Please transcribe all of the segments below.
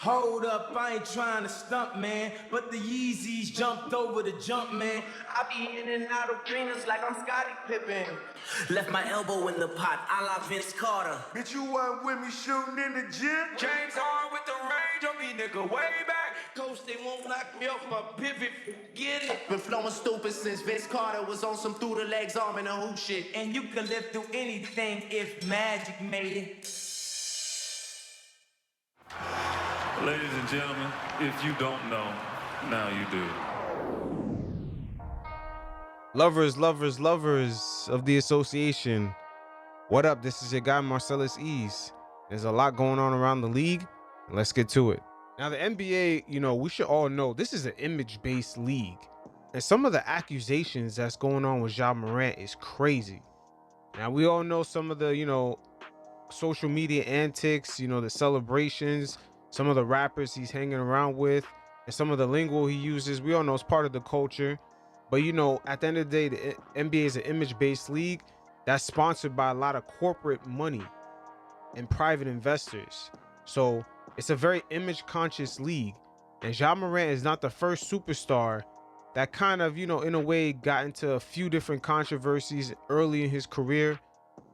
Hold up, I ain't trying to stump, man, but the Yeezys jumped over the jump, man. I be in and out of arenas like I'm Scottie Pippen. Left my elbow in the pot, a la Vince Carter. Bitch, you weren't with me shooting in the gym? James Harden with the range on me, nigga, way back. Coach, they won't knock me off my pivot, forget it. Been flowing stupid since Vince Carter was on some through the legs arm and a hoop shit. And you can live through anything if magic made it. Ladies and gentlemen, if you don't know, now you do. Lovers, lovers, lovers of the association. What up? This is your guy, Marcellus Ease. There's a lot going on around the league. Let's get to it. Now, the NBA, we should all know this is an image-based league. And some of the accusations that's going on with Ja Morant is crazy. Now, we all know some of the, social media antics, the celebrations, some of the rappers he's hanging around with, and some of the lingo he uses. We all know it's part of the culture. But, at the end of the day, the NBA is an image-based league that's sponsored by a lot of corporate money and private investors. So it's a very image-conscious league. And Ja Morant is not the first superstar that kind of, in a way got into a few different controversies early in his career.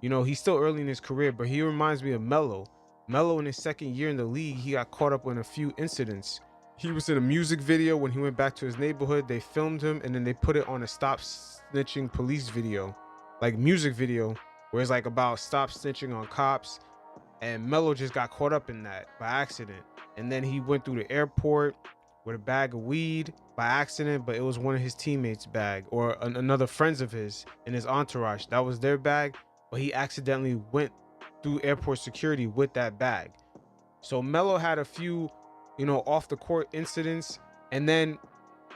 He's still early in his career, but he reminds me of Melo. Melo, in his second year in the league, he got caught up in a few incidents. He was in a music video when he went back to his neighborhood. They filmed him and then they put it on a stop snitching police video, like music video, where it's like about stop snitching on cops. And Melo just got caught up in that by accident. And then he went through the airport with a bag of weed by accident, but it was one of his teammates' bag or another friends of his in his entourage. That was their bag, but he accidentally went through airport security with that bag. So Melo had a few, off the court incidents, and then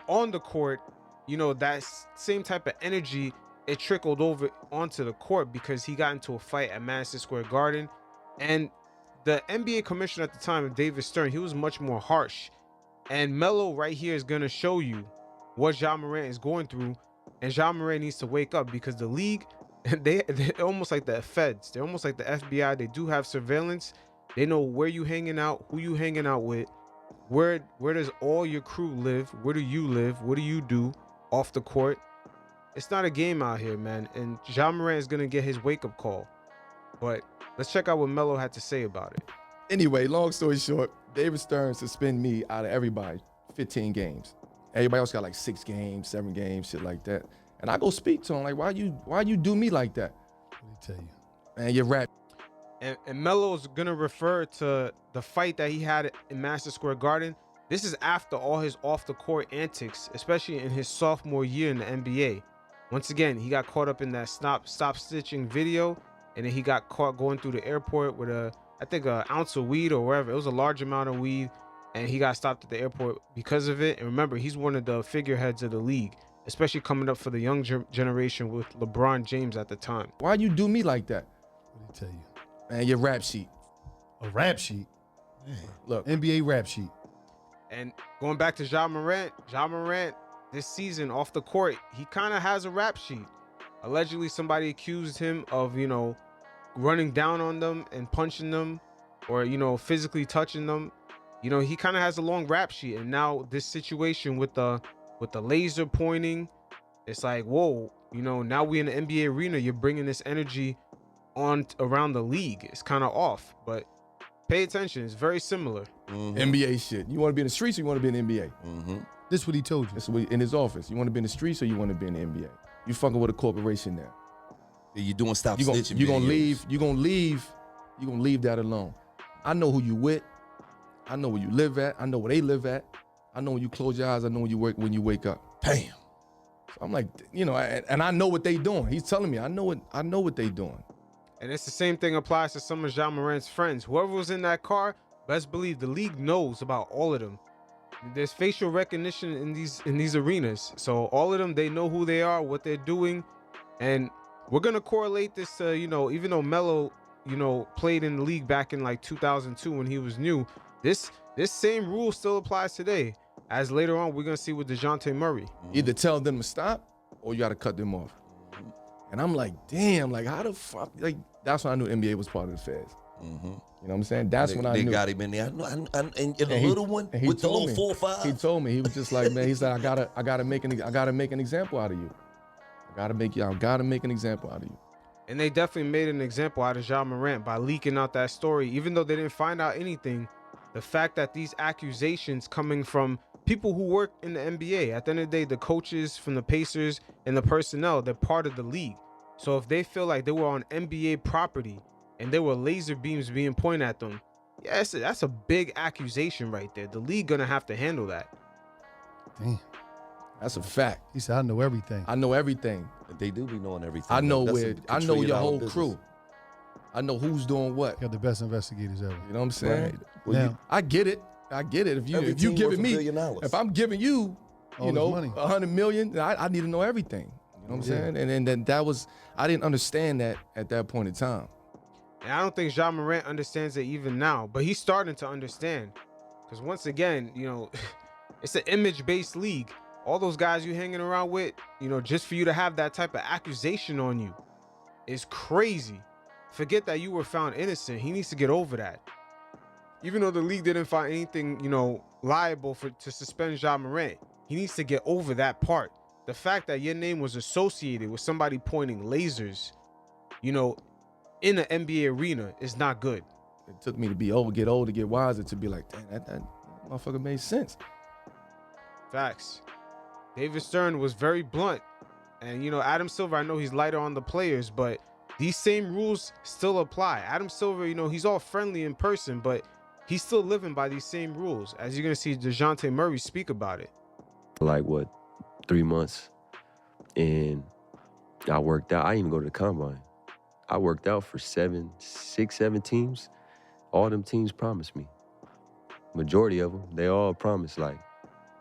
on the court, that same type of energy, it trickled over onto the court because he got into a fight at Madison Square Garden. And the NBA commissioner at the time, David Stern, he was much more harsh. And Melo right here is going to show you what Ja Morant is going through. And Ja Morant needs to wake up because the league, they're almost like the feds. They're almost like the FBI. They do have surveillance. They know where you hanging out, who you hanging out with, where does all your crew live, where do you live, what do you do off the court. It's not a game out here, man. And Ja Morant is going to get his wake-up call. But let's check out what Melo had to say about it. Anyway, long story short, David Stern suspended me out of everybody 15 games. Everybody else got like 6 games, 7 games, shit like that. And I go speak to him like, why you do me like that? What did he tell you? Man, you're rap. And Melo's gonna refer to the fight that he had in Madison Square Garden. This is after all his off the court antics, especially in his sophomore year in the NBA. Once again, he got caught up in that stop stitching video, and then he got caught going through the airport with I think an ounce of weed or wherever. It was a large amount of weed, and he got stopped at the airport because of it. And remember, he's one of the figureheads of the league, especially coming up for the young generation with LeBron James at the time. Why you do me like that? What did he tell you? Man, your rap sheet. A rap sheet? Man. Look. NBA rap sheet. And going back to Ja Morant this season off the court, he kind of has a rap sheet. Allegedly, somebody accused him of, running down on them and punching them or, physically touching them. He kind of has a long rap sheet. And now this situation with the laser pointing, it's like, whoa, now we in the NBA arena, you're bringing this energy on around the league. It's kind of off, but pay attention. It's very similar. Mm-hmm. NBA shit. You want to be in the streets or you want to be in the NBA? Mm-hmm. This is what he told you. This is in his office. You want to be in the streets or you want to be in the NBA? You fucking with a corporation now. You're doing stop snitching. You're gonna leave that alone. I know who you with. I know where you live at. I know where they live at. I know when you close your eyes. I know when you wake up. Damn. So I'm like, and I know what they doing. He's telling me I know what they doing. And it's the same thing applies to some of Ja Morant's friends. Whoever was in that car, best believe the league knows about all of them. There's facial recognition in these arenas. So all of them, they know who they are, what they're doing. And we're going to correlate this to, even though Melo, played in the league back in like 2002 when he was new, this same rule still applies today. As later on, we're going to see with DeJounte Murray. Either tell them to stop or you got to cut them off. And I'm like, damn, like how the fuck? Like that's when I knew NBA was part of the feds. You know what I'm saying? That's when I They knew. got him in there. And the And little one he with the told little me, 4-5. He told me, he was just like, man, he said, I gotta make an example out of you. I gotta make an example out of you. And they definitely made an example out of Ja Morant by leaking out that story. Even though they didn't find out anything, the fact that these accusations coming from people who work in the NBA, at the end of the day, the coaches from the Pacers and the personnel, they're part of the league. So if they feel like they were on NBA property and there were laser beams being pointed at them, yeah, that's a big accusation right there. The league gonna have to handle that. Damn. That's a fact. He said, I know everything. I know everything. They do be knowing everything. I know That's where. a I know your whole business. crew. I know who's doing what. Got the best investigators ever. You know what I'm saying? Right. Well, Now- I get it. If you Every team giving worth me, $1 billion. if I'm giving you, All you this know, money. $100 million, I need to know everything. You know what I'm saying? And then that was, I didn't understand that at that point in time. And I don't think Ja Morant understands it even now, but he's starting to understand. Because once again, you know, it's an image-based league. All those guys you hanging around with, you know, just for you to have that type of accusation on you is crazy. Forget that you were found innocent. He needs to get over that. Even though the league didn't find anything, you know, liable to suspend Ja Morant, he needs to get over that part. The fact that your name was associated with somebody pointing lasers, you know, in the NBA arena is not good. It took me to be old, get old, to get wiser, to be like, damn, that motherfucker made sense. Facts. David Stern was very blunt. And, you know, Adam Silver, I know he's lighter on the players, but these same rules still apply. Adam Silver, you know, he's all friendly in person, but he's still living by these same rules. As you're going to see DeJounte Murray speak about it. Like, 3 months? And I worked out. I didn't even go to the combine. I worked out for 7 teams. All them teams promised me. Majority of them, they all promised, like,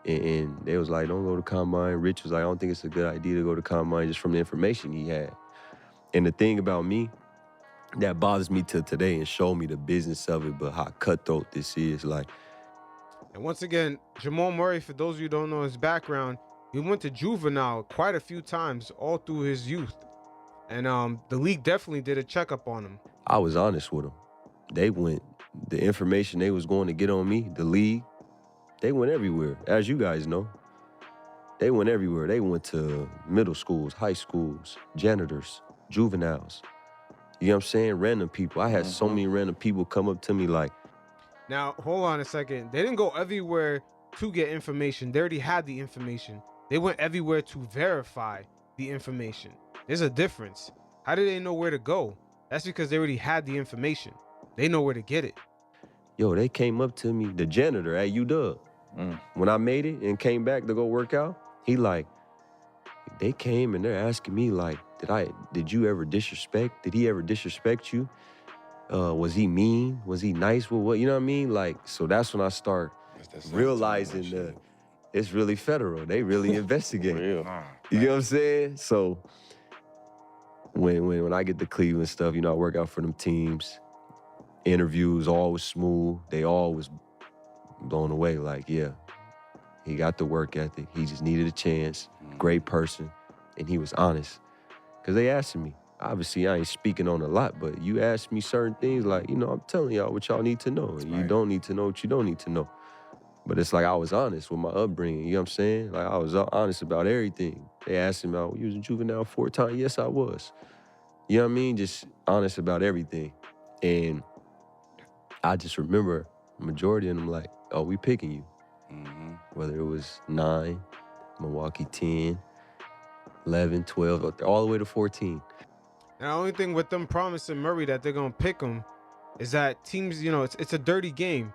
and they was like, don't go to combine. Rich was like, I don't think it's a good idea to go to combine, just from the information he had. And the thing about me that bothers me till today and showed me the business of it, but how cutthroat this is, like. And once again, Jamal Murray, for those of you who don't know his background, he went to juvenile quite a few times all through his youth. And the league definitely did a checkup on him. I was honest with them. They went, the information they was going to get on me, the league, they went everywhere, as you guys know. They went everywhere. They went to middle schools, high schools, janitors, juveniles. You know what I'm saying? Random people. I had so many random people come up to me like. Now, hold on a second. They didn't go everywhere to get information. They already had the information. They went everywhere to verify the information. There's a difference. How did they know where to go? That's because they already had the information. They know where to get it. Yo, they came up to me, the janitor at UW. When I made it and came back to go work out, he like, they came and they're asking me like, did you ever disrespect? Did he ever disrespect you? Was he mean? Was he nice? Well, what, you know what I mean? Like, so that's when I start realizing it's really federal. They really investigate. You know what I'm saying? So when I get to Cleveland stuff, you know, I work out for them teams. Interviews always smooth. They always blown away. Like, yeah, he got the work ethic. He just needed a chance. Great person, and he was honest. Cause they asked me. Obviously, I ain't speaking on a lot, but you asked me certain things like, you know, I'm telling y'all what y'all need to know, and you don't need to know what you don't need to know. But it's like I was honest with my upbringing. You know what I'm saying? Like I was honest about everything. They asked me about, you was a juvenile 4 times. Yes, I was. You know what I mean? Just honest about everything. And I just remember majority of them like, oh, we picking you. Whether it was 9, Milwaukee 10, 11, 12, all the way to 14. And the only thing with them promising Murray that they're going to pick him is that teams, you know, it's a dirty game.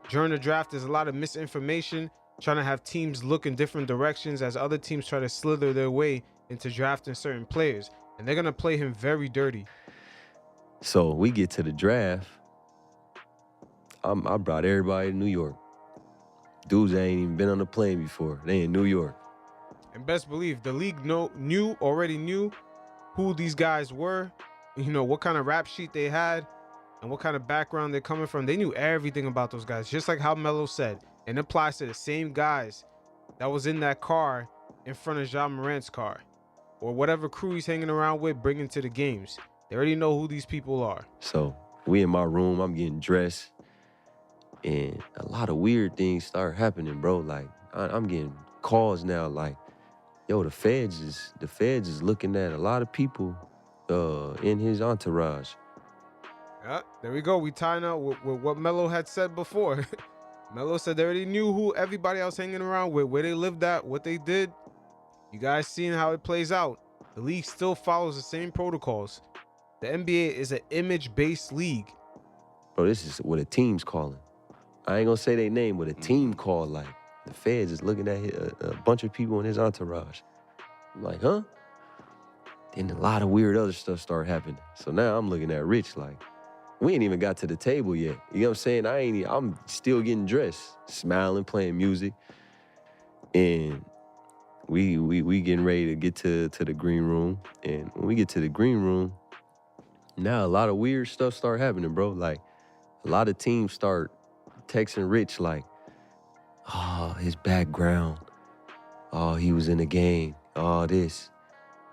During the draft, there's a lot of misinformation, trying to have teams look in different directions as other teams try to slither their way into drafting certain players. And they're going to play him very dirty. So we get to the draft. I brought everybody to New York. Dudes that ain't even been on a plane before. They in New York. And best believe the league already knew who these guys were, you know, what kind of rap sheet they had and what kind of background they're coming from. They knew everything about those guys, just like how Melo said. And it applies to the same guys that was in that car in front of Ja Morant's car or whatever crew he's hanging around with, bringing to the games. They already know who these people are. So We in my room, I'm getting dressed, and a lot of weird things start happening, bro. Like, I'm getting calls now, like, yo, the feds is looking at a lot of people in his entourage. Yeah, there we go. We tying up with what Melo had said before. Melo said they already knew who everybody else hanging around with, where they lived at, what they did. You guys seeing how it plays out. The league still follows the same protocols. The NBA is an image-based league. Bro, this is what a team's calling. I ain't gonna say their name, but a team called, like, the feds is looking at a bunch of people in his entourage. I'm like, huh? Then a lot of weird other stuff started happening. So now I'm looking at Rich like, we ain't even got to the table yet. You know what I'm saying? I'm still getting dressed, smiling, playing music. And we getting ready to get to the green room. And when we get to the green room, now a lot of weird stuff start happening, bro. Like, a lot of teams start texting Rich like, oh, his background. Oh, he was in the game. Oh, this.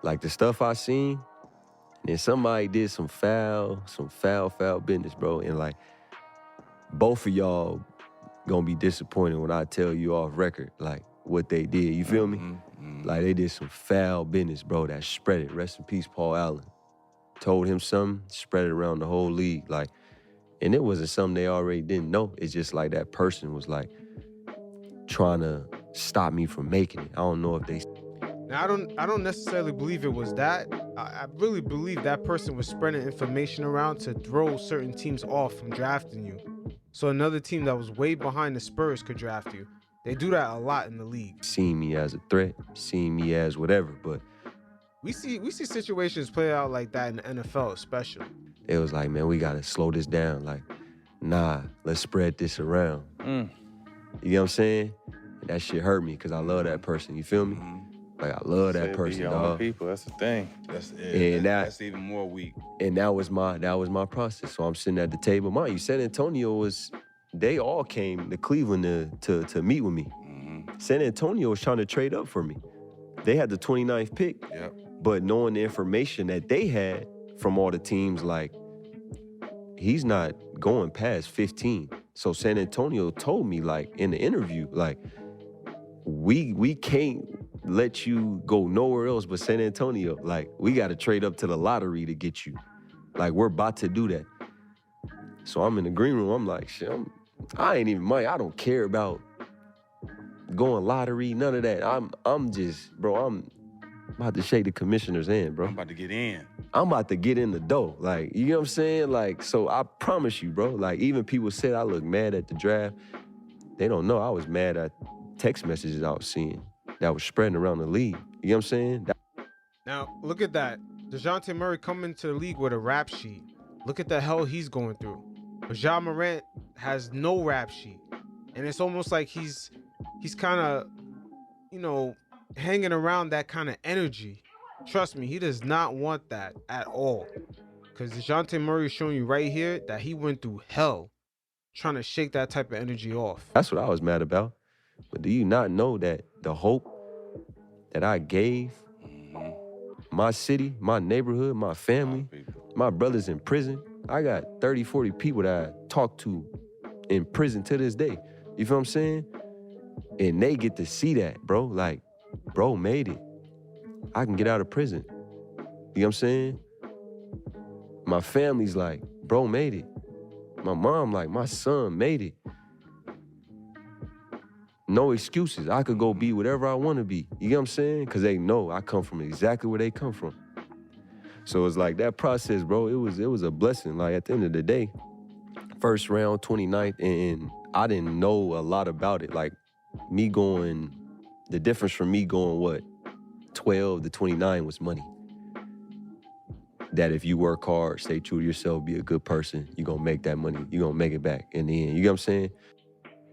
Like, the stuff I seen, and somebody did some foul business, bro. And, like, both of y'all gonna be disappointed when I tell you off record, like, what they did. You feel me? Like, they did some foul business, bro, that spread it. Rest in peace, Paul Allen. Told him something, spread it around the whole league. Like, and it wasn't something they already didn't know. It's just like that person was, like, trying to stop me from making it. I don't know if they... Now, I don't necessarily believe it was that. I really believe that person was spreading information around to throw certain teams off from drafting you. So another team that was way behind the Spurs could draft you. They do that a lot in the league. Seeing me as a threat, seeing me as whatever, but... We see situations play out like that in the NFL especially. It was like, man, we got to slow this down. Like, nah, let's spread this around. You know what I'm saying? And that shit hurt me because I love that person. You feel me? Like, I love that person, dog. People, that's the thing. That's even more weak. And that was my process. So I'm sitting at the table. Mind you, San Antonio they all came to Cleveland to meet with me. San Antonio was trying to trade up for me. They had the 29th pick. Yep. But knowing the information that they had from all the teams, like, he's not going past 15. So San Antonio told me, like, in the interview, like, we can't let you go nowhere else but San Antonio. Like, we got to trade up to the lottery to get you. Like, we're about to do that. So I'm in the green room. I'm like, shit, I ain't even I don't care about going lottery, none of that. I'm just, bro, I'm about to shake the commissioner's hand, bro. I'm about to get in. I'm about to get in the door. Like, you know what I'm saying? Like, so I promise you, bro, like, even people said I look mad at the draft. They don't know I was mad at text messages I was seeing that was spreading around the league. You know what I'm saying? Now, look at that. DeJounte Murray coming to the league with a rap sheet. Look at the hell he's going through. But Ja Morant has no rap sheet. And it's almost like he's kind of, you know, hanging around that kind of energy. Trust me, he does not want that at all. Because DeJounte Murray is showing you right here that he went through hell trying to shake that type of energy off. That's what I was mad about. But do you not know that the hope that I gave my city, my neighborhood, my family, my brothers in prison, I got 30, 40 people that I talk to in prison to this day. You feel what I'm saying? And they get to see that, bro. Like, bro made it. I can get out of prison. You know what I'm saying? My family's like, bro made it. My mom like, my son made it. No excuses. I could go be whatever I want to be. You know what I'm saying? Because they know I come from exactly where they come from. So it's like that process, bro, it was a blessing. Like, at the end of the day, first round, 29th, and I didn't know a lot about it. Like, the difference from me going, 12 to 29 was money. That if you work hard, stay true to yourself, be a good person, you're going to make that money. You're going to make it back in the end. You know what I'm saying?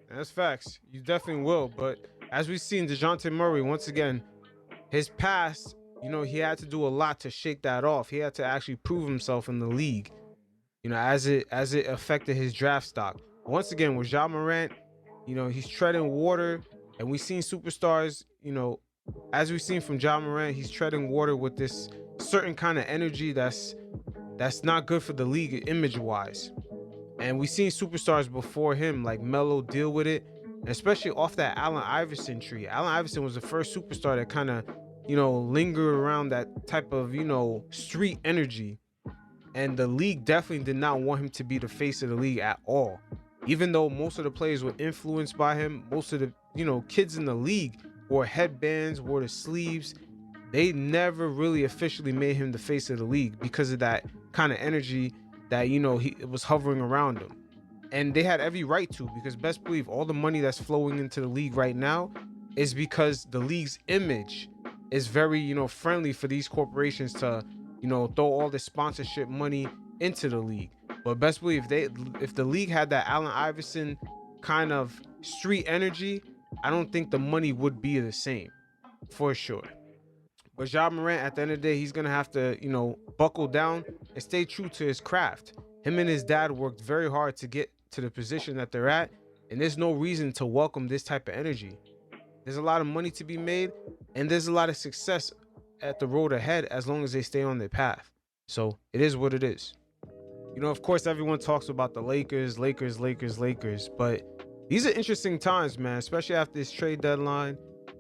That's facts. You definitely will. But as we've seen, DeJounte Murray, once again, his past, you know, he had to do a lot to shake that off. He had to actually prove himself in the league, you know, as it affected his draft stock. Once again, with Ja Morant, you know, he's treading water, and we've seen superstars, you know, as we've seen from Ja Morant, he's treading water with this certain kind of energy that's that's not good for the league image-wise. And we've seen superstars before him, like Melo, deal with it, especially off that Allen Iverson tree. Allen Iverson was the first superstar that kind of, lingered around that type of, street energy. And the league definitely did not want him to be the face of the league at all. Even though most of the players were influenced by him, most of the, kids in the league wore headbands, wore the sleeves. They never really officially made him the face of the league because of that kind of energy that, it was hovering around him. And they had every right to, because best believe all the money that's flowing into the league right now is because the league's image is very, friendly for these corporations to, throw all the sponsorship money into the league. But best believe if the league had that Allen Iverson kind of street energy, I don't think the money would be the same, for sure. But Ja Morant, at the end of the day, he's gonna have to, buckle down and stay true to his craft. Him and his dad worked very hard to get to the position that they're at, and there's no reason to welcome this type of energy. There's a lot of money to be made, and there's a lot of success at the road ahead as long as they stay on their path. So it is what it is. Of course, everyone talks about the Lakers, but these are interesting times, man, especially after this trade deadline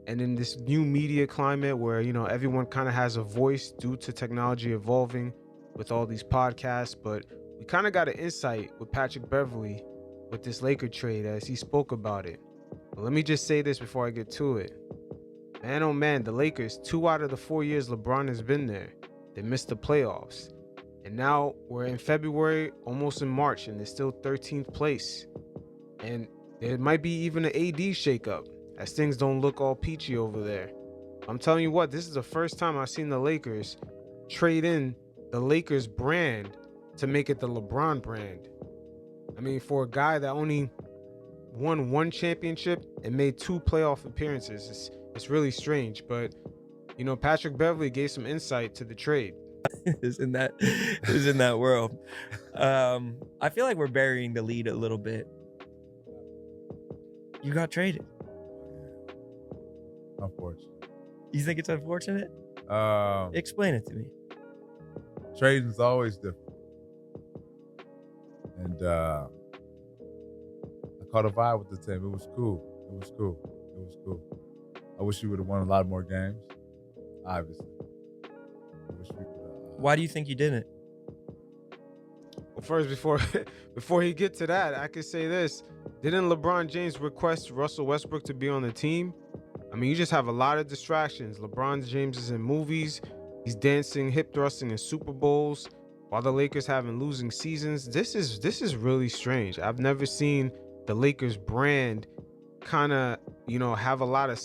and in this new media climate where, everyone kind of has a voice due to technology evolving with all these podcasts. But we kind of got an insight with Patrick Beverly with this Laker trade as he spoke about it. But let me just say this before I get to it. Man, oh man, the Lakers, 2 out of the 4 years LeBron has been there, they missed the playoffs. And now we're in February, almost in March, and they're still 13th place. And there might be even an AD shakeup, as things don't look all peachy over there. I'm telling you what, this is the first time I've seen the Lakers trade in the Lakers brand to make it the LeBron brand. I mean, for a guy that only won 1 championship and made 2 playoff appearances, it's really strange. But, Patrick Beverly gave some insight to the trade. is in that world. I feel like we're burying the lead a little bit. You got traded. Unfortunate. You think it's unfortunate? Explain it to me. Trading's always different. And I caught a vibe with the team. It was cool. I wish we would have won a lot more games, obviously. I wish we could. Why do you think you didn't? Well, first, before he get to that, I could say this. Didn't LeBron James request Russell Westbrook to be on the team? I mean, you just have a lot of distractions. LeBron James is in movies. He's dancing, hip thrusting in Super Bowls while the Lakers having losing seasons. This is really strange. I've never seen the Lakers brand kind of, have a lot of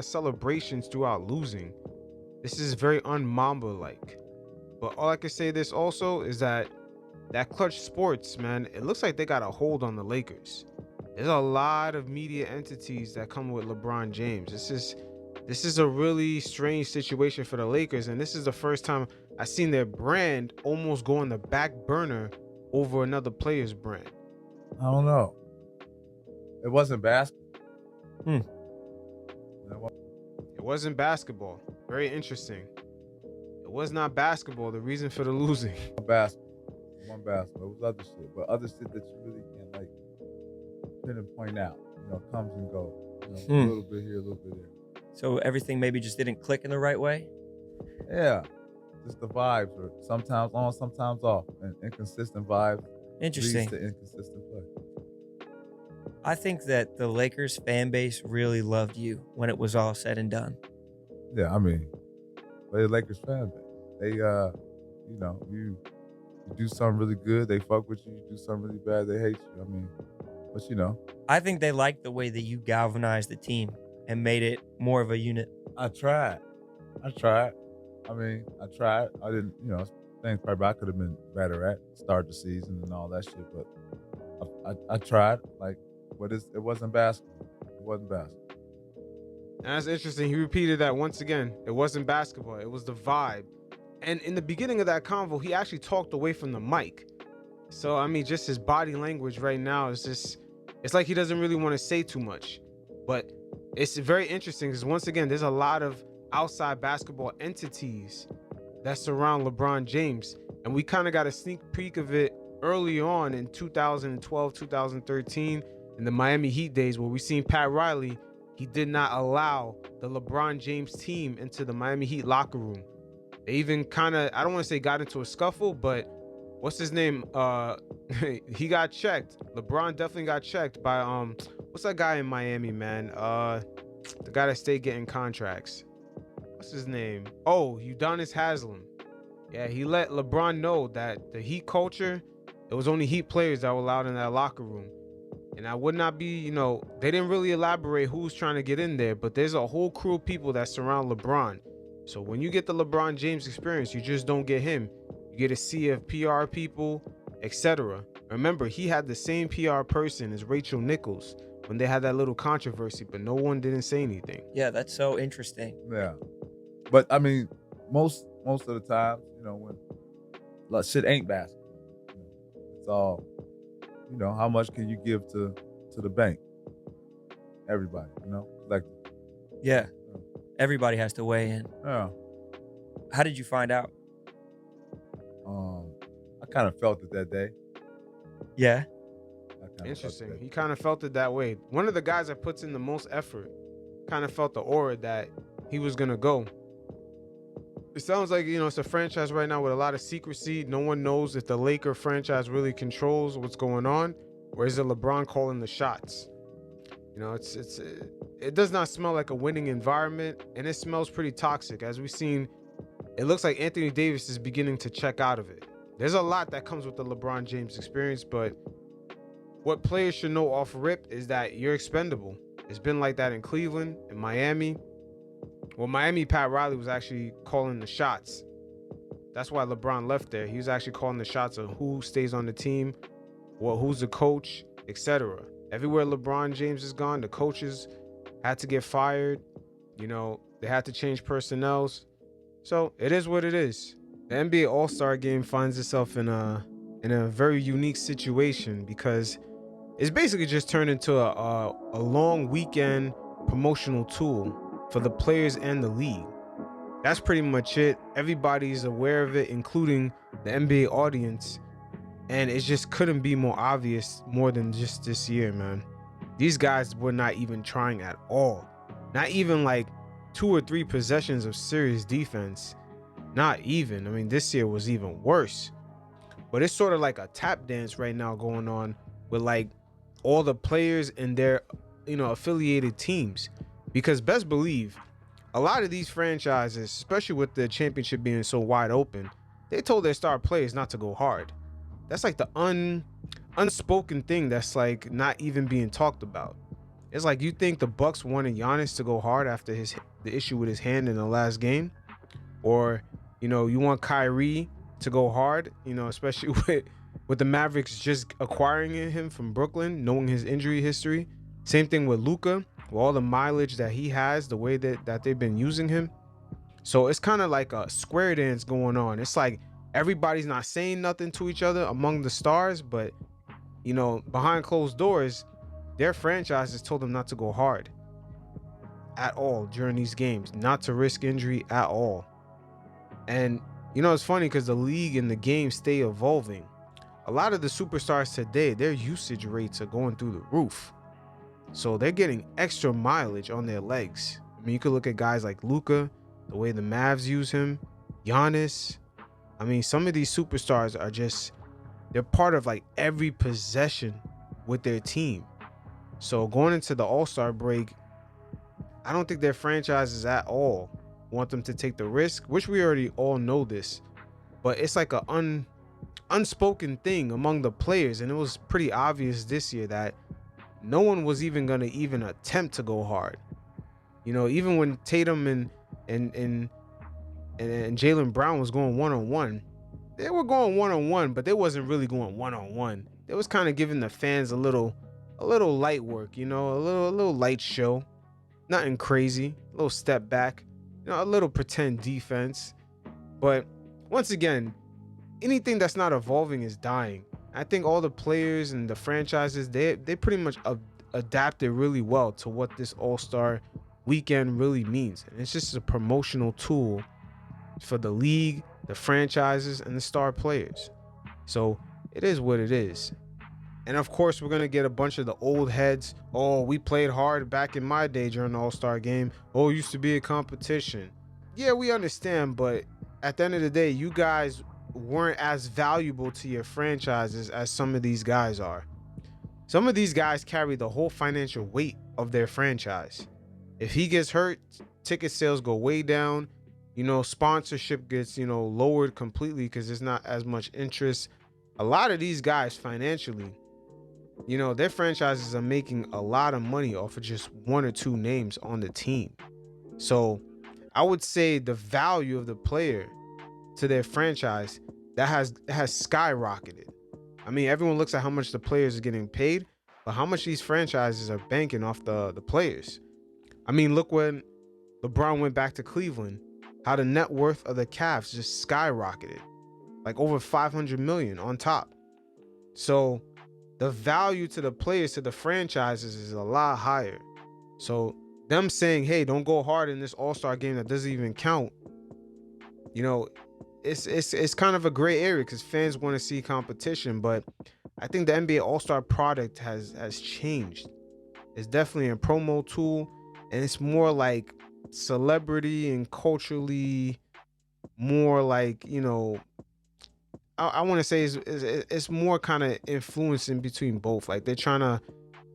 celebrations throughout losing. This is very un-Mamba like. But all I can say this also is that Clutch Sports, man, it looks like they got a hold on the Lakers. There's a lot of media entities that come with LeBron James. This is a really strange situation for the Lakers, and this is the first time I've seen their brand almost go on the back burner over another player's brand. I don't know. It wasn't basketball. It wasn't basketball. Very interesting. It was not basketball, the reason for the losing. One basketball. It was other shit. But other shit that you really can't pinpoint out. Comes and goes. A little bit here, a little bit there. So everything maybe just didn't click in the right way? Yeah. Just the vibes are sometimes on, sometimes off. And inconsistent vibes. Interesting. Leads to inconsistent play. I think that the Lakers fan base really loved you when it was all said and done. Yeah, I mean, they're Lakers fan base. They, you do something really good, they fuck with you. You do something really bad, they hate you. I mean, but I think they liked the way that you galvanized the team and made it more of a unit. I tried. I mean, I tried. I didn't, things probably I could have been better at, start the season and all that shit. But I tried, but it wasn't basketball. It wasn't basketball. And that's interesting. He repeated that once again. It wasn't basketball. It was the vibe. And in the beginning of that convo, he actually talked away from the mic. So, I mean, just his body language right now is just, it's like he doesn't really want to say too much. But it's very interesting because once again, there's a lot of outside basketball entities that surround LeBron James. And we kind of got a sneak peek of it early on in 2012, 2013, in the Miami Heat days, where we seen Pat Riley. He did not allow the LeBron James team into the Miami Heat locker room. They even kind of, I don't want to say got into a scuffle, but what's his name? He got checked. LeBron definitely got checked by what's that guy in Miami, man? The guy that stayed getting contracts. What's his name? Oh, Udonis Haslem. Yeah, he let LeBron know that the Heat culture, it was only Heat players that were allowed in that locker room. And I would not be, they didn't really elaborate who's trying to get in there, but there's a whole crew of people that surround LeBron. So when you get the LeBron James experience, you just don't get him. You get a sea of PR people, etc. Remember, he had the same PR person as Rachel Nichols when they had that little controversy, but no one didn't say anything. Yeah, that's so interesting. Yeah. But I mean, most of the time, when like, shit ain't basketball. It's all, how much can you give to the bank? Everybody, like. Yeah. Everybody has to weigh in. Yeah. How did you find out? I kind of felt it that day. Yeah. Interesting. He kind of felt it that way. One of the guys that puts in the most effort kind of felt the aura that he was going to go. It sounds like, it's a franchise right now with a lot of secrecy. No one knows if the Laker franchise really controls what's going on, or is it LeBron calling the shots? It does not smell like a winning environment, and it smells pretty toxic. As we've seen, it looks like Anthony Davis is beginning to check out of it. There's a lot that comes with the LeBron James experience, but what players should know off rip is that you're expendable. It's been like that in Cleveland, in Miami. Well, Miami, Pat Riley was actually calling the shots. That's why LeBron left there. He was actually calling the shots of who stays on the team, who's the coach, etc. Everywhere LeBron James is gone, the coaches had to get fired. They had to change personnel. So it is what it is. The NBA All-Star Game finds itself in a very unique situation because it's basically just turned into a long weekend promotional tool for the players and the league. That's pretty much it. Everybody's aware of it, including the NBA audience. And it just couldn't be more obvious more than just this year, man. These guys were not even trying at all. Not even like 2 or 3 possessions of serious defense. Not even. I mean, this year was even worse. But it's sort of like a tap dance right now going on with like all the players and their, affiliated teams. Because best believe, a lot of these franchises, especially with the championship being so wide open, they told their star players not to go hard. That's like the unspoken thing that's like not even being talked about. It's like, you think the Bucks wanted Giannis to go hard after the issue with his hand in the last game? Or, you want Kyrie to go hard, especially with the Mavericks just acquiring him from Brooklyn, knowing his injury history. Same thing with Luka, with all the mileage that he has, the way that they've been using him. So it's kind of like a square dance going on. It's like everybody's not saying nothing to each other among the stars, but, behind closed doors, their franchises told them not to go hard at all during these games, not to risk injury at all. And, it's funny because the league and the game stay evolving. A lot of the superstars today, their usage rates are going through the roof. So they're getting extra mileage on their legs. I mean, you could look at guys like Luka, the way the Mavs use him, Giannis. I mean, some of these superstars are they're part of like every possession with their team. So going into the All-Star break, I don't think their franchises at all want them to take the risk, which we already all know this. But it's like a unspoken thing among the players, and it was pretty obvious this year that no one was even gonna attempt to go hard. Even when Tatum and Jaylen Brown was going one-on-one, they were going one-on-one, but they wasn't really going one-on-one. They was kind of giving the fans a little light work, a little light show, nothing crazy, a little step back, a little pretend defense. But once again, anything that's not evolving is dying. I think all the players and the franchises, they pretty much adapted really well to what this All-Star weekend really means. And it's just a promotional tool for the league the franchises, and the star players. So it is what it is. And of course, we're going to get a bunch of the old heads. Oh, we played hard back in my day during the All-Star game. Oh, it used to be a competition. Yeah, we understand, but at the end of the day, you guys weren't as valuable to your franchises as some of these guys are. Some of these guys carry the whole financial weight of their franchise. If he gets hurt, ticket sales go way down. Sponsorship gets, lowered completely because there's not as much interest. A lot of these guys financially, their franchises are making a lot of money off of just one or two names on the team. So I would say the value of the player to their franchise that has skyrocketed. I mean, everyone looks at how much the players are getting paid, but how much these franchises are banking off the players. I mean, look when LeBron went back to Cleveland, how the net worth of the Cavs just skyrocketed, like over 500 million on top. So the value to the players, to the franchises is a lot higher. So them saying, hey, don't go hard in this all-star game that doesn't even count, it's kind of a gray area because fans want to see competition. But I think the NBA all-star product has changed. It's definitely a promo tool, and it's more like celebrity and culturally more like, I want to say it's more kind of influencing between both. Like they're trying to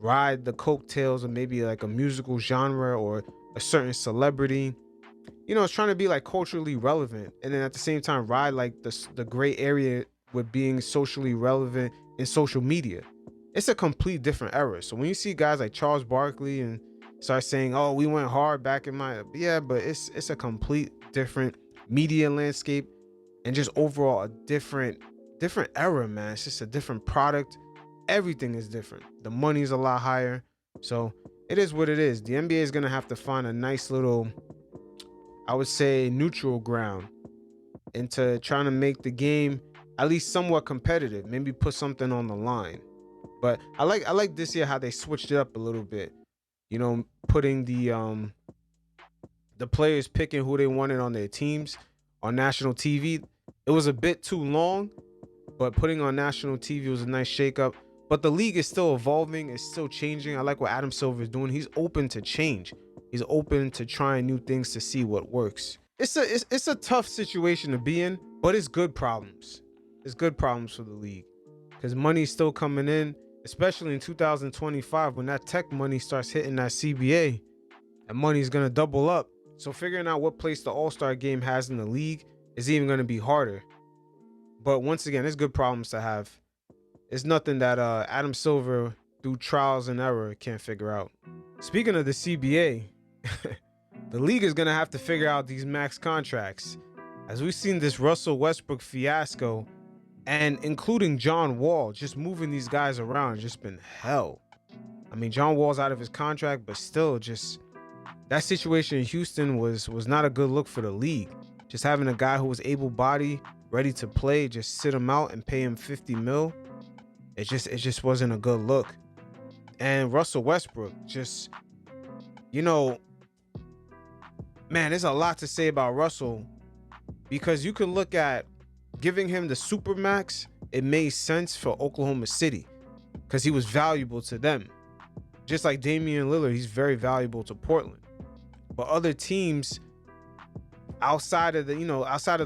ride the coattails of maybe like a musical genre or a certain celebrity. It's trying to be like culturally relevant, and then at the same time ride like the gray area with being socially relevant in social media. It's a complete different era. So when you see guys like Charles Barkley and start saying, oh, we went hard back in my, yeah, but it's a complete different media landscape and just overall a different era, man. It's just a different product. Everything is different. The money's a lot higher. So it is what it is. The NBA is going to have to find a nice little, I would say, neutral ground into trying to make the game at least somewhat competitive. Maybe put something on the line. But I like this year how they switched it up a little bit. Putting the players picking who they wanted on their teams on national TV. It was a bit too long, but putting on national TV was a nice shakeup. But the league is still evolving. It's still changing. I like what Adam Silver is doing. He's open to change. He's open to trying new things to see what works. It's a tough situation to be in, but it's good problems. It's good problems for the league because money's still coming in, especially in 2025 when that tech money starts hitting that CBA, and money's going to double up. So figuring out what place the All-Star game has in the league is even going to be harder. But once again, it's good problems to have. It's nothing that Adam Silver, through trials and error, can't figure out. Speaking of the CBA, the league is going to have to figure out these max contracts. As we've seen this Russell Westbrook fiasco, and including John Wall, just moving these guys around, just been hell. I mean, John Wall's out of his contract, but still, just that situation in Houston was not a good look for the league. Just having a guy who was able-bodied, ready to play, just sit him out and pay him $50 million. It just wasn't a good look. And Russell Westbrook, just, man, there's a lot to say about Russell, because you can look at giving him the Supermax. It made sense for Oklahoma City because he was valuable to them. Just like Damian Lillard, he's very valuable to Portland. But other teams outside of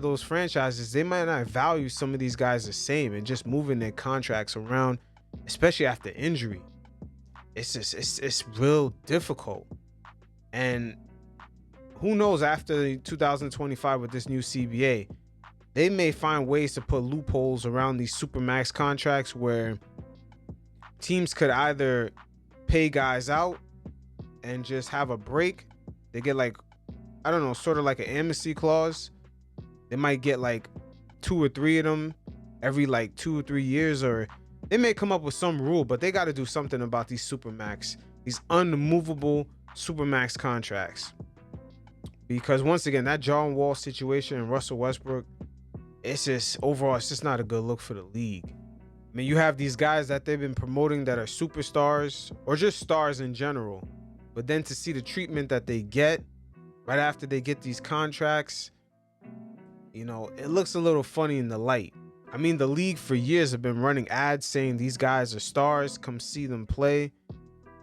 those franchises, they might not value some of these guys the same, and just moving their contracts around, especially after injury, it's real difficult. And who knows, after 2025 with this new CBA, they may find ways to put loopholes around these Supermax contracts where teams could either pay guys out and just have a break. They get like, I don't know, sort of like an amnesty clause. They might get like 2 or 3 of them every like 2 or 3 years, or they may come up with some rule, but they got to do something about these Supermax, these unmovable Supermax contracts. Because once again, that John Wall situation and Russell Westbrook, it's just not a good look for the league. I mean, you have these guys that they've been promoting that are superstars or just stars in general, but then to see the treatment that they get right after they get these contracts, it looks a little funny in the light. I mean, the league for years have been running ads saying these guys are stars, come see them play.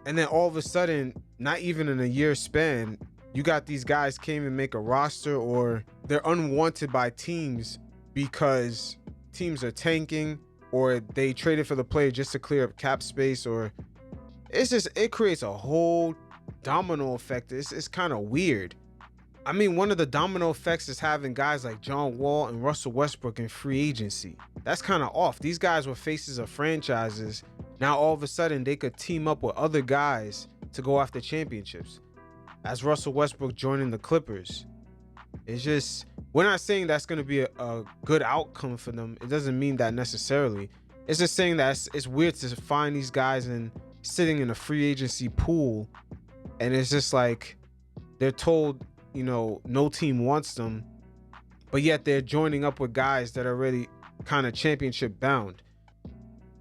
And then all of a sudden, not even in a year span, you got these guys can't even make a roster, or they're unwanted by teams because teams are tanking, or they traded for the player just to clear up cap space, or it creates a whole domino effect. It's kind of weird. I mean, one of the domino effects is having guys like John Wall and Russell Westbrook in free agency. That's kind of off. These guys were faces of franchises. Now all of a sudden they could team up with other guys to go after championships. As Russell Westbrook joining the Clippers. It's just, we're not saying that's going to be a good outcome for them. It doesn't mean that necessarily. It's just saying that it's weird to find these guys sitting in a free agency pool, and it's just like they're told, no team wants them, but yet they're joining up with guys that are already kind of championship bound.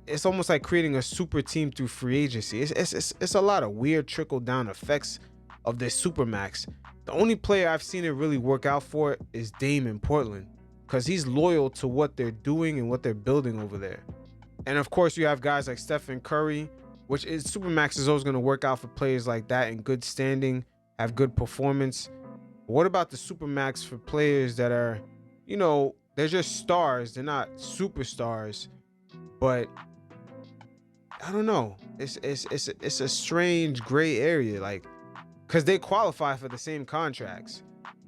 It's almost like creating a super team through free agency. It's a lot of weird trickle down effects of this supermax. The only player I've seen it really work out for is Dame in Portland, because he's loyal to what they're doing and what they're building over there. And of course you have guys like Stephen Curry, which is supermax is always going to work out for players like that in good standing, have good performance. But what about the supermax for players that are, they're just stars, they're not superstars, but I don't know. It's a strange gray area, like, because they qualify for the same contracts,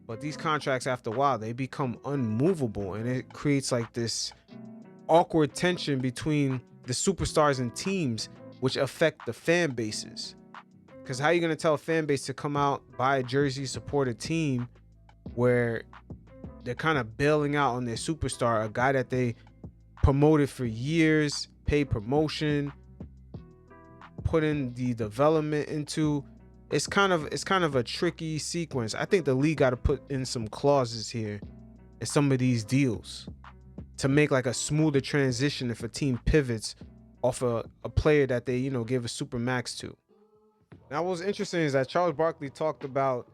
but these contracts after a while they become unmovable, and it creates like this awkward tension between the superstars and teams, which affect the fan bases. Because how are you going to tell a fan base to come out, buy a jersey, support a team where they're kind of bailing out on their superstar, a guy that they promoted for years, paid promotion, put in the development into? It's kind of a tricky sequence. I think the league got to put in some clauses here in some of these deals to make like a smoother transition if a team pivots off a player that they give a super max to. Now what's interesting is that Charles Barkley talked about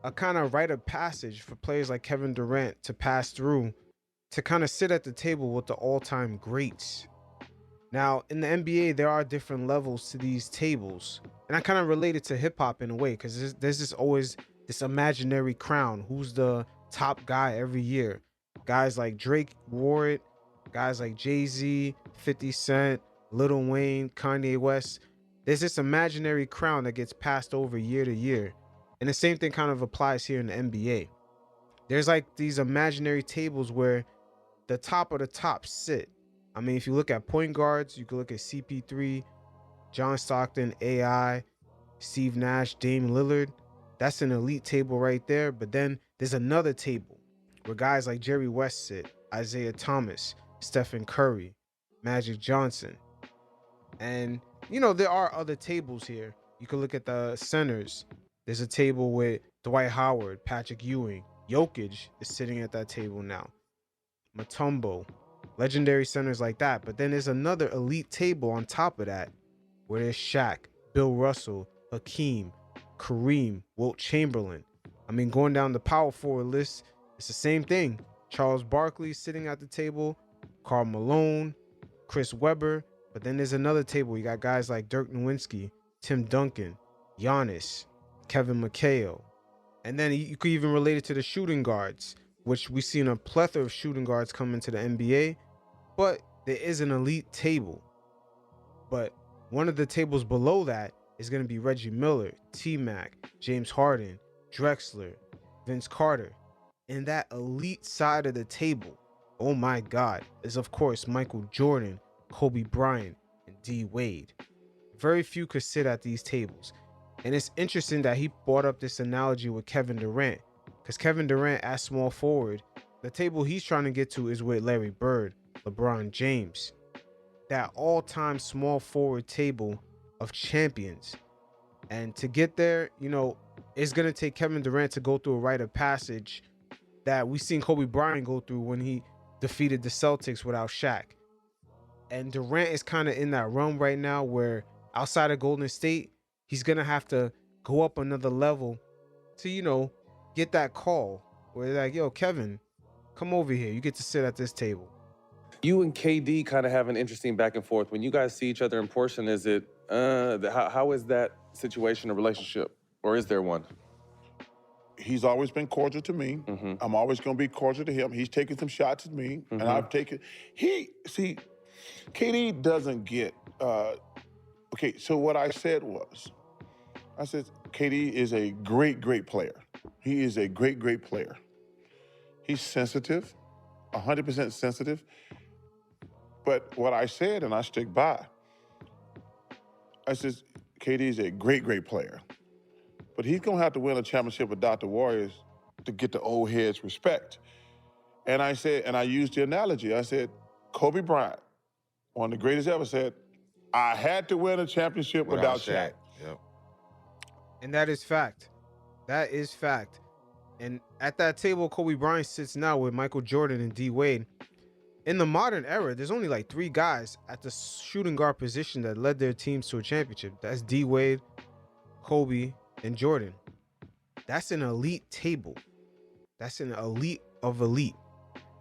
a kind of rite of passage for players like Kevin Durant to pass through to kind of sit at the table with the all-time greats. Now, in the NBA, there are different levels to these tables. And I kind of relate it to hip hop in a way, because there's just always this imaginary crown. Who's the top guy every year? Guys like Drake wore it. Guys like Jay-Z, 50 Cent, Lil Wayne, Kanye West. There's this imaginary crown that gets passed over year to year. And the same thing kind of applies here in the NBA. There's like these imaginary tables where the top of the top sit. I mean, if you look at point guards, you can look at CP3, John Stockton, AI, Steve Nash, Dame Lillard. That's an elite table right there. But then there's another table where guys like Jerry West sit, Isaiah Thomas, Stephen Curry, Magic Johnson. And, there are other tables here. You can look at the centers. There's a table with Dwight Howard, Patrick Ewing. Jokic is sitting at that table now. Mutombo. Legendary centers like that. But then there's another elite table on top of that where there's Shaq, Bill Russell, Hakeem, Kareem, Wilt Chamberlain. I mean, going down the power forward list, it's the same thing. Charles Barkley sitting at the table, Karl Malone, Chris Webber. But then there's another table. You got guys like Dirk Nowitzki, Tim Duncan, Giannis, Kevin McHale. And then you could even relate it to the shooting guards, which we've seen a plethora of shooting guards come into the NBA. But there is an elite table. But one of the tables below that is going to be Reggie Miller, T-Mac, James Harden, Drexler, Vince Carter. And that elite side of the table, oh my God, is of course Michael Jordan, Kobe Bryant, and D Wade. Very few could sit at these tables. And it's interesting that he brought up this analogy with Kevin Durant, because Kevin Durant as small forward, the table he's trying to get to is with Larry Bird, LeBron James. That all-time small forward table of champions. And to get there, it's going to take Kevin Durant to go through a rite of passage that we've seen Kobe Bryant go through when he defeated the Celtics without Shaq. And Durant is kind of in that realm right now where outside of Golden State, he's going to have to go up another level to, get that call where they're like, yo, Kevin, come over here. You get to sit at this table. You and KD kind of have an interesting back and forth. When you guys see each other in person, is it, how is that situation a relationship? Or is there one? He's always been cordial to me. I'm always going to be cordial to him. He's taken some shots at me, and I've taken. KD doesn't get. Okay, so what I said was, I said KD is a great, great player. He is a great, great player. He's sensitive, 100% sensitive. But what I said, and I stick by, I said KD is a great, great player. But he's going to have to win a championship without the Warriors to get the old heads' respect. And I said, and I used the analogy, I said, Kobe Bryant, one of the greatest ever, said, I had to win a championship without Shaq. Yep. And that is fact. That is fact. And at that table, Kobe Bryant sits now with Michael Jordan and D. Wade. In the modern era, there's only like 3 guys at the shooting guard position that led their teams to a championship. That's D. Wade, Kobe, and Jordan. That's an elite table. That's an elite of elite.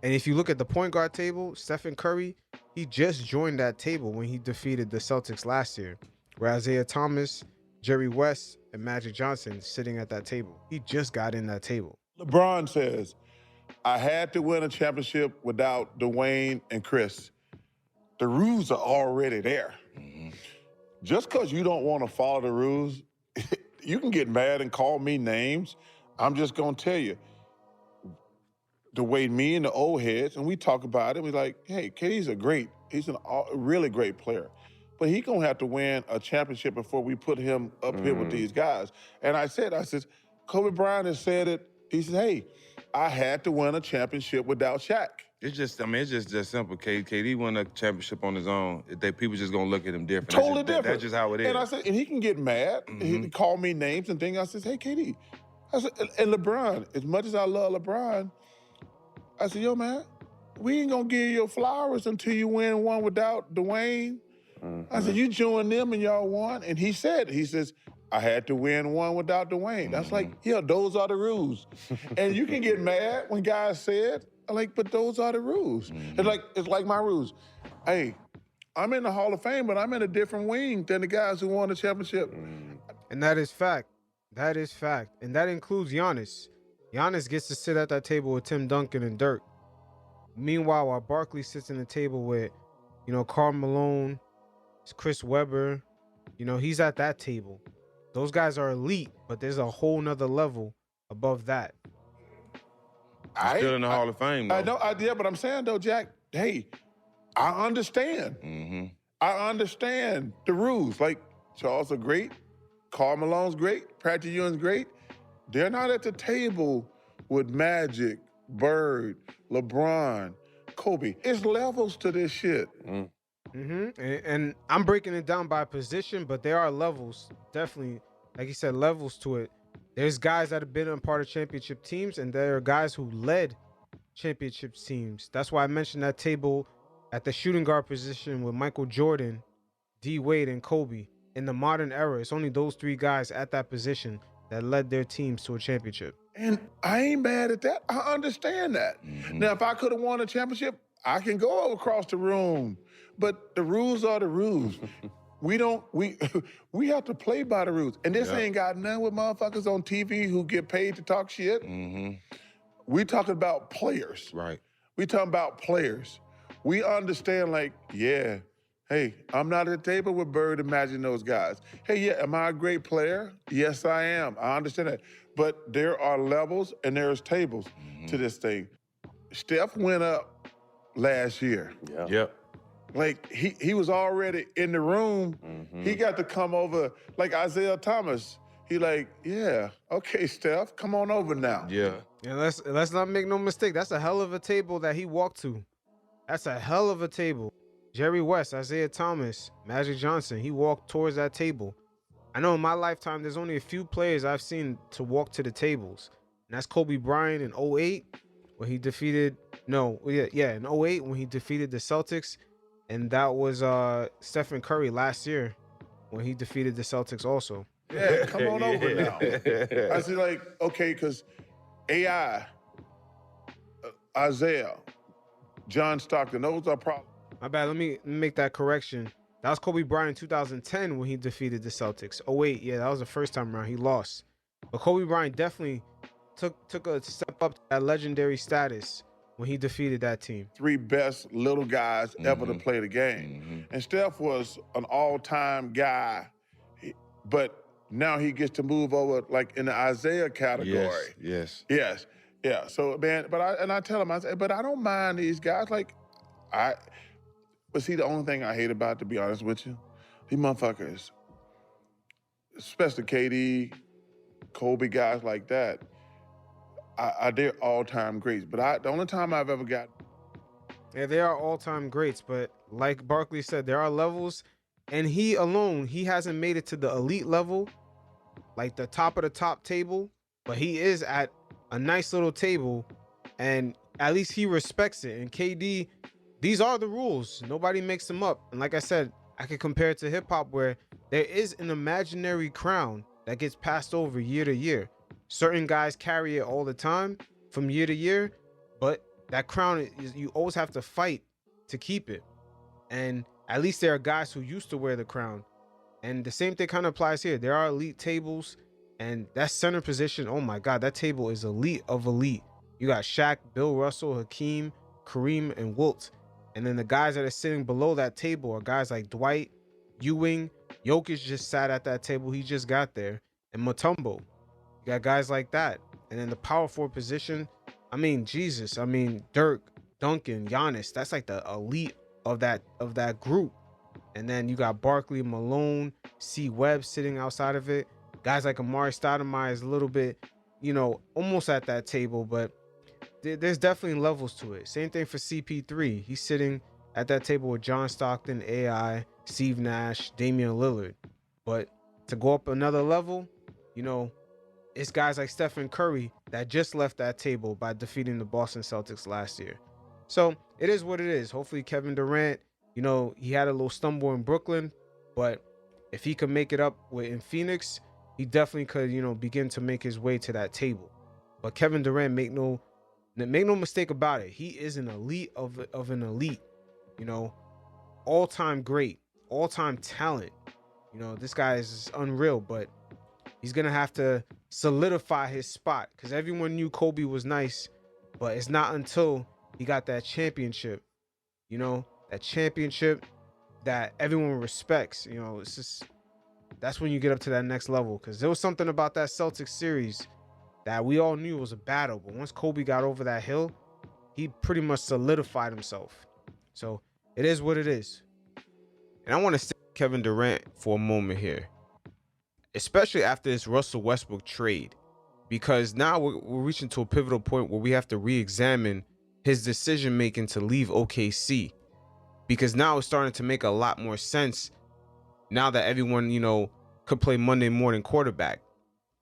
And if you look at the point guard table, Stephen Curry, he just joined that table when he defeated the Celtics last year, where Isaiah Thomas, Jerry West, and Magic Johnson sitting at that table. He just got in that table. LeBron says, I had to win a championship without Dwayne and Chris. The rules are already there. Just because you don't want to follow the rules, you can get mad and call me names. I'm just going to tell you, the way me and the old heads, and we talk about it, we're like, hey, KD's he's a really great player. But he's going to have to win a championship before we put him up here with these guys. And I said, Kobe Bryant has said it. He said, hey, I had to win a championship without Shaq. It's just simple. KD won a championship on his own. People just gonna look at him different. Totally different. That's just how it is. And I said, and he can get mad. He call me names and things. I said, hey, KD. I said, and LeBron, as much as I love LeBron, I said, yo, man, we ain't gonna give you flowers until you win one without Dwayne. I said, you join them and y'all won. And he says, I had to win one without Dwayne. That's like, yeah, those are the rules. And you can get mad when guys say it, but those are the rules. It's like my rules. Hey, I'm in the Hall of Fame, but I'm in a different wing than the guys who won the championship. And that is fact. That is fact. And that includes Giannis. Giannis gets to sit at that table with Tim Duncan and Dirk. Meanwhile, while Barkley sits in the table with, Karl Malone, Chris Webber, he's at that table. Those guys are elite, but there's a whole nother level above that. Still in the Hall of Fame, though. I know, but I'm saying, though, Jack, hey, I understand. I understand the rules. Like, Charles are great. Karl Malone's great. Patrick Ewing's great. They're not at the table with Magic, Bird, LeBron, Kobe. It's levels to this shit. And I'm breaking it down by position, but there are levels, definitely, like you said, levels to it. There's guys that have been a part of championship teams, and there are guys who led championship teams. That's why I mentioned that table at the shooting guard position with Michael Jordan, D. Wade, and Kobe. In the modern era, it's only those 3 guys at that position that led their teams to a championship. And I ain't mad at that. I understand that. Now, if I could have won a championship, I can go across the room. But the rules are the rules. We have to play by the rules. And this ain't got nothing with motherfuckers on TV who get paid to talk shit. We talking about players. Right. We talking about players. We understand, hey, I'm not at the table with Bird and Magic and those guys. Hey, yeah, am I a great player? Yes, I am. I understand that. But there are levels and there's tables to this thing. Steph went up last year. Yep. Like, he was already in the room. He got to come over, like Isaiah Thomas. He yeah, okay, Steph, come on over now. Yeah. And let's not make no mistake. That's a hell of a table that he walked to. That's a hell of a table. Jerry West, Isaiah Thomas, Magic Johnson, he walked towards that table. I know in my lifetime, there's only a few players I've seen to walk to the tables. And that's Kobe Bryant in 08 when he defeated, in 08 when he defeated the Celtics. And that was Stephen Curry last year when he defeated the Celtics also. Yeah, come on over now. I said, okay, because AI, Isaiah, John Stockton, those are probably. My bad. Let me make that correction. That was Kobe Bryant in 2010 when he defeated the Celtics. Oh wait, yeah, that was the first time around. He lost. But Kobe Bryant definitely took a step up to that legendary status when he defeated that team. 3 best little guys ever to play the game. And Steph was an all-time guy, but now he gets to move over like in the Isaiah category. Yes. Yes. Yeah. So man, but I tell him, I say, but I don't mind these guys. Like, but see, the only thing I hate about, to be honest with you, these motherfuckers, especially KD, Kobe, guys like that, they're all-time greats. But the only time I've ever got. Yeah, they are all-time greats, but like Barkley said, there are levels, and he alone, he hasn't made it to the elite level, like the top of the top table, but he is at a nice little table, and at least he respects it. And KD, these are the rules. Nobody makes them up. And like I said, I can compare it to hip-hop, where there is an imaginary crown that gets passed over year to year. Certain guys carry it all the time from year to year, but that crown is, you always have to fight to keep it. And at least there are guys who used to wear the crown. And the same thing kind of applies here. There are elite tables, and that center position, oh my God, that table is elite of elite. You got Shaq, Bill Russell, Hakeem, Kareem, and Wilt. And then the guys that are sitting below that table are guys like Dwight, Ewing, Jokic just sat at that table. He just got there. And Mutombo. You got guys like that. And then the power forward position, I mean, Jesus. I mean, Dirk, Duncan, Giannis. That's like the elite of that group. And then you got Barkley, Malone, C. Webb sitting outside of it. Guys like Amari Stoudemire is a little bit, almost at that table, but there's definitely levels to it. Same thing for CP3. He's sitting at that table with John Stockton, AI, Steve Nash, Damian Lillard. But to go up another level, it's guys like Stephen Curry that just left that table by defeating the Boston Celtics last year. So it is what it is. Hopefully Kevin Durant, he had a little stumble in Brooklyn, but if he could make it up in Phoenix, he definitely could, begin to make his way to that table. But Kevin Durant, make no mistake about it, he is an elite of an elite, all-time great, all-time talent. This guy is unreal, but he's gonna have to solidify his spot, because everyone knew Kobe was nice, but it's not until he got that championship, that championship that everyone respects. It's just, that's when you get up to that next level, because there was something about that Celtics series that we all knew was a battle, but once Kobe got over that hill, he pretty much solidified himself. So it is what it is. And I want to stick with Kevin Durant for a moment here, especially after this Russell Westbrook trade, because now we're reaching to a pivotal point where we have to re-examine his decision making to leave OKC, because now it's starting to make a lot more sense now that everyone could play Monday morning quarterback.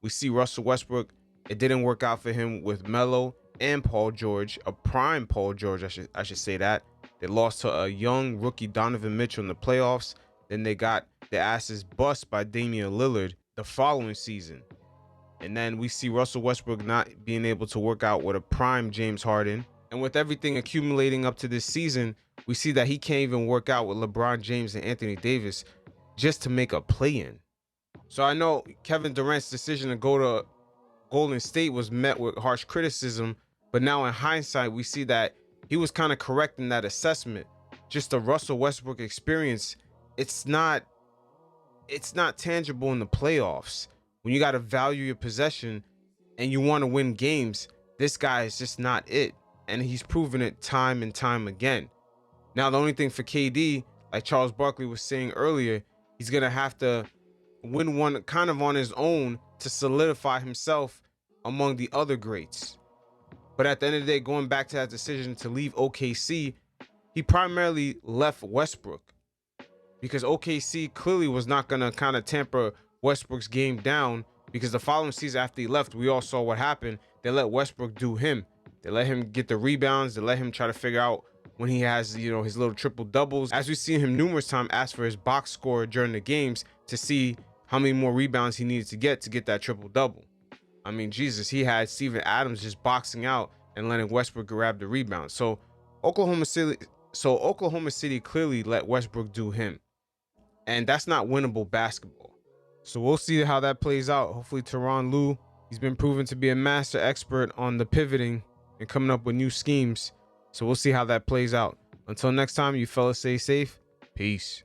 We see Russell Westbrook, it didn't work out for him with Melo and Paul George, a prime Paul George, I should say that. They lost to a young rookie Donovan Mitchell in the playoffs. Then they got their asses bust by Damian Lillard the following season. And then we see Russell Westbrook not being able to work out with a prime James Harden. And with everything accumulating up to this season, we see that he can't even work out with LeBron James and Anthony Davis just to make a play-in. So I know Kevin Durant's decision to go to Golden State was met with harsh criticism, but now in hindsight, we see that he was kind of correct in that assessment. Just the Russell Westbrook experience, it's not tangible in the playoffs. When you got to value your possession and you want to win games, this guy is just not it. And he's proven it time and time again. Now, the only thing for KD, like Charles Barkley was saying earlier, he's going to have to win one kind of on his own to solidify himself among the other greats. But at the end of the day, going back to that decision to leave OKC, he primarily left Westbrook because OKC clearly was not going to kind of tamper Westbrook's game down, because the following season after he left, we all saw what happened. They let Westbrook do him. They let him get the rebounds. They let him try to figure out when he has, his little triple doubles. As we've seen him numerous times ask for his box score during the games to see how many more rebounds he needed to get that triple double. I mean, Jesus, he had Steven Adams just boxing out and letting Westbrook grab the rebound. So Oklahoma City clearly let Westbrook do him. And that's not winnable basketball. So we'll see how that plays out. Hopefully Tyronn Lue, he's been proven to be a master expert on the pivoting and coming up with new schemes. So we'll see how that plays out. Until next time, you fellas stay safe. Peace.